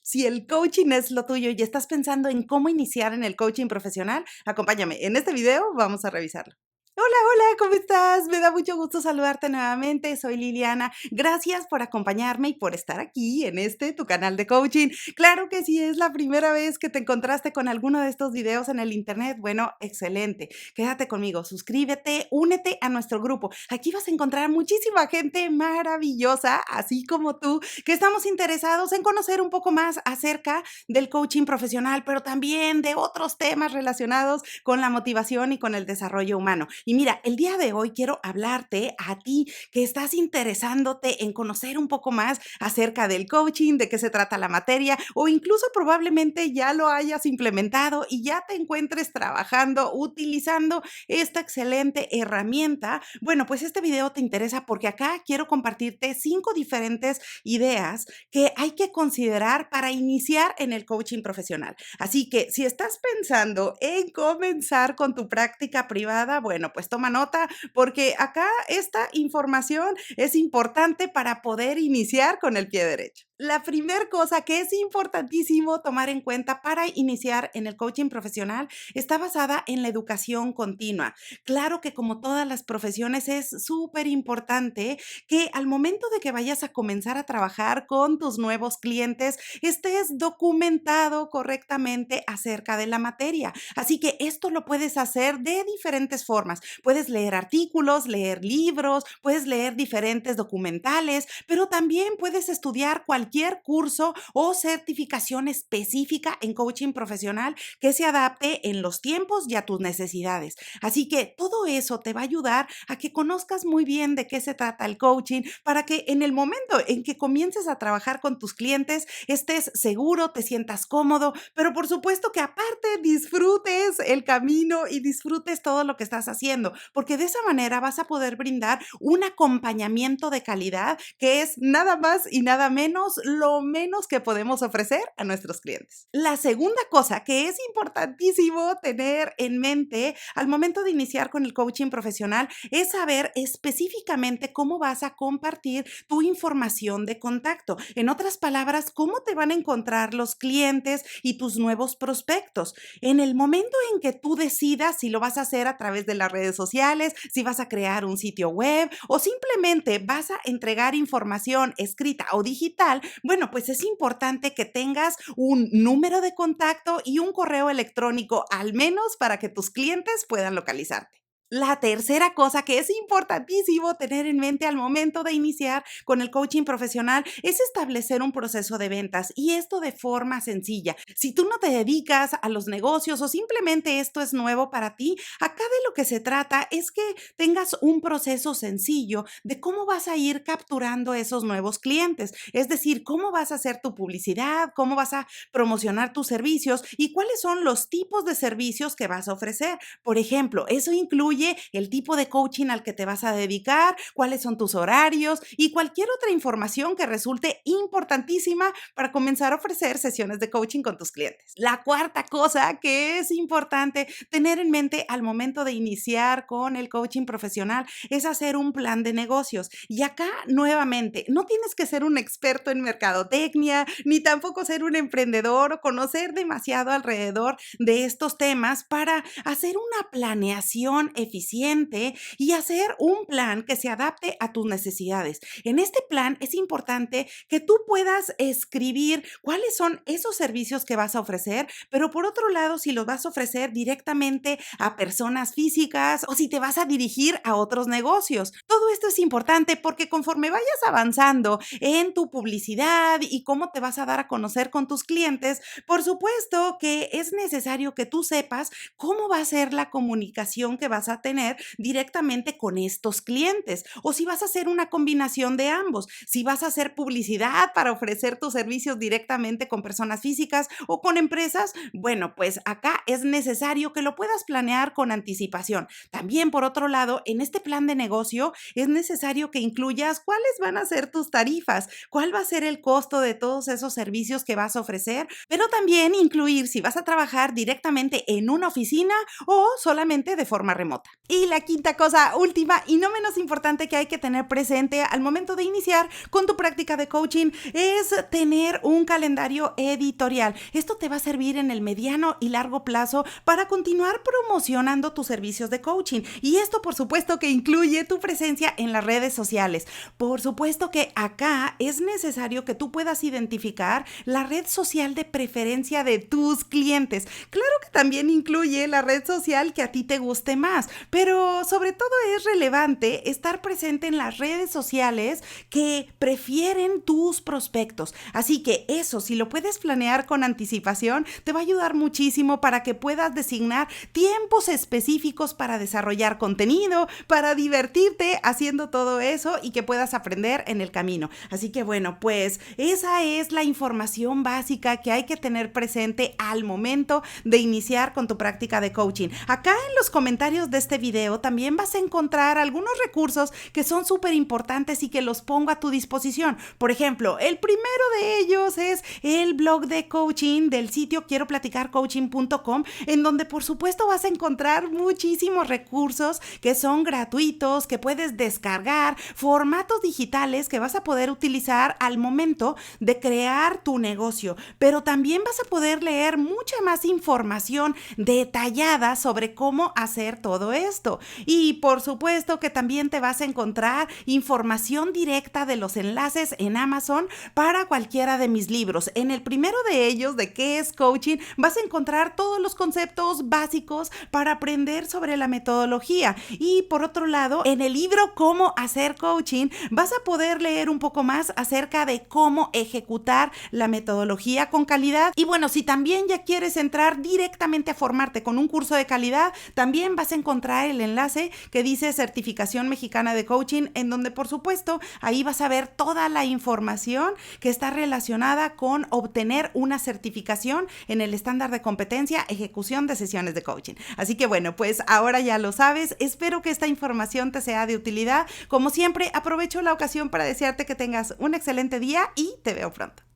Si el coaching es lo tuyo y estás pensando en cómo iniciar en el coaching profesional, acompáñame. En este video vamos a revisarlo. Hola, hola, ¿cómo estás? Me da mucho gusto saludarte nuevamente. Soy Liliana. Gracias por acompañarme y por estar aquí en tu canal de coaching. Claro que si es la primera vez que te encontraste con alguno de estos videos en el internet, bueno, excelente. Quédate conmigo, suscríbete, únete a nuestro grupo. Aquí vas a encontrar muchísima gente maravillosa, así como tú, que estamos interesados en conocer un poco más acerca del coaching profesional, pero también de otros temas relacionados con la motivación y con el desarrollo humano. Y mira, el día de hoy quiero hablarte a ti que estás interesándote en conocer un poco más acerca del coaching, de qué se trata la materia, o incluso probablemente ya lo hayas implementado y ya te encuentres trabajando, utilizando esta excelente herramienta. Bueno, pues este video te interesa porque acá quiero compartirte 5 diferentes ideas que hay que considerar para iniciar en el coaching profesional. Así que si estás pensando en comenzar con tu práctica privada, bueno, pues toma nota porque acá esta información es importante para poder iniciar con el pie derecho. La primera cosa que es importantísimo tomar en cuenta para iniciar en el coaching profesional está basada en la educación continua. Claro que como todas las profesiones es súper importante que al momento de que vayas a comenzar a trabajar con tus nuevos clientes, estés documentado correctamente acerca de la materia. Así que esto lo puedes hacer de diferentes formas. Puedes leer artículos, leer libros, puedes leer diferentes documentales, pero también puedes estudiar cualquier curso o certificación específica en coaching profesional que se adapte en los tiempos y a tus necesidades. Así que todo eso te va a ayudar a que conozcas muy bien de qué se trata el coaching para que en el momento en que comiences a trabajar con tus clientes estés seguro, te sientas cómodo, pero por supuesto que aparte disfrutes el camino y disfrutes todo lo que estás haciendo, porque de esa manera vas a poder brindar un acompañamiento de calidad que es nada más y nada menos lo menos que podemos ofrecer a nuestros clientes. La segunda cosa que es importantísimo tener en mente al momento de iniciar con el coaching profesional es saber específicamente cómo vas a compartir tu información de contacto. En otras palabras, cómo te van a encontrar los clientes y tus nuevos prospectos. En el momento en que tú decidas si lo vas a hacer a través de las redes sociales, si vas a crear un sitio web o simplemente vas a entregar información escrita o digital, bueno, pues es importante que tengas un número de contacto y un correo electrónico, al menos para que tus clientes puedan localizarte. La tercera cosa que es importantísimo tener en mente al momento de iniciar con el coaching profesional es establecer un proceso de ventas y esto de forma sencilla. Si tú no te dedicas a los negocios o simplemente esto es nuevo para ti, acá de lo que se trata es que tengas un proceso sencillo de cómo vas a ir capturando esos nuevos clientes. Es decir, cómo vas a hacer tu publicidad, cómo vas a promocionar tus servicios y cuáles son los tipos de servicios que vas a ofrecer. Por ejemplo, eso incluye el tipo de coaching al que te vas a dedicar, cuáles son tus horarios y cualquier otra información que resulte importantísima para comenzar a ofrecer sesiones de coaching con tus clientes. La cuarta cosa que es importante tener en mente al momento de iniciar con el coaching profesional es hacer un plan de negocios. Y acá, nuevamente, no tienes que ser un experto en mercadotecnia, ni tampoco ser un emprendedor o conocer demasiado alrededor de estos temas para hacer una planeación eficiente y hacer un plan que se adapte a tus necesidades. En este plan es importante que tú puedas escribir cuáles son esos servicios que vas a ofrecer, pero por otro lado, si los vas a ofrecer directamente a personas físicas o si te vas a dirigir a otros negocios. Todo esto es importante porque conforme vayas avanzando en tu publicidad y cómo te vas a dar a conocer con tus clientes, por supuesto que es necesario que tú sepas cómo va a ser la comunicación que vas a tener directamente con estos clientes o si vas a hacer una combinación de ambos, si vas a hacer publicidad para ofrecer tus servicios directamente con personas físicas o con empresas, bueno, pues acá es necesario que lo puedas planear con anticipación. También, por otro lado, en este plan de negocio es necesario que incluyas cuáles van a ser tus tarifas, cuál va a ser el costo de todos esos servicios que vas a ofrecer, pero también incluir si vas a trabajar directamente en una oficina o solamente de forma remota. importa. Y la quinta cosa, última y no menos importante que hay que tener presente al momento de iniciar con tu práctica de coaching es tener un calendario editorial. Esto te va a servir en el mediano y largo plazo para continuar promocionando tus servicios de coaching. Y esto, por supuesto, que incluye tu presencia en las redes sociales. Por supuesto que acá es necesario que tú puedas identificar la red social de preferencia de tus clientes. Claro que también incluye la red social que a ti te guste más, pero sobre todo es relevante estar presente en las redes sociales que prefieren tus prospectos. Así que eso, si lo puedes planear con anticipación, te va a ayudar muchísimo para que puedas designar tiempos específicos para desarrollar contenido, para divertirte haciendo todo eso y que puedas aprender en el camino. Así que bueno, pues esa es la información básica que hay que tener presente al momento de iniciar con tu práctica de coaching. Acá en los comentarios de este video también vas a encontrar algunos recursos que son súper importantes y que los pongo a tu disposición. Por ejemplo, el primero de ellos es el blog de coaching del sitio quieroplaticarcoaching.com, en donde por supuesto vas a encontrar muchísimos recursos que son gratuitos, que puedes descargar, formatos digitales que vas a poder utilizar al momento de crear tu negocio, pero también vas a poder leer mucha más información detallada sobre cómo hacer todo esto. Y por supuesto que también te vas a encontrar información directa de los enlaces en Amazon para cualquiera de mis libros. En el primero de ellos, de qué es coaching, vas a encontrar todos los conceptos básicos para aprender sobre la metodología. Y por otro lado, en el libro Cómo hacer coaching, vas a poder leer un poco más acerca de cómo ejecutar la metodología con calidad. Y bueno, si también ya quieres entrar directamente a formarte con un curso de calidad, también vas a encontrar el enlace que dice Certificación Mexicana de Coaching, en donde por supuesto ahí vas a ver toda la información que está relacionada con obtener una certificación en el estándar de competencia ejecución de sesiones de coaching. Así que bueno, pues ahora ya lo sabes. Espero que esta información te sea de utilidad. Como siempre, aprovecho la ocasión para desearte que tengas un excelente día y te veo pronto.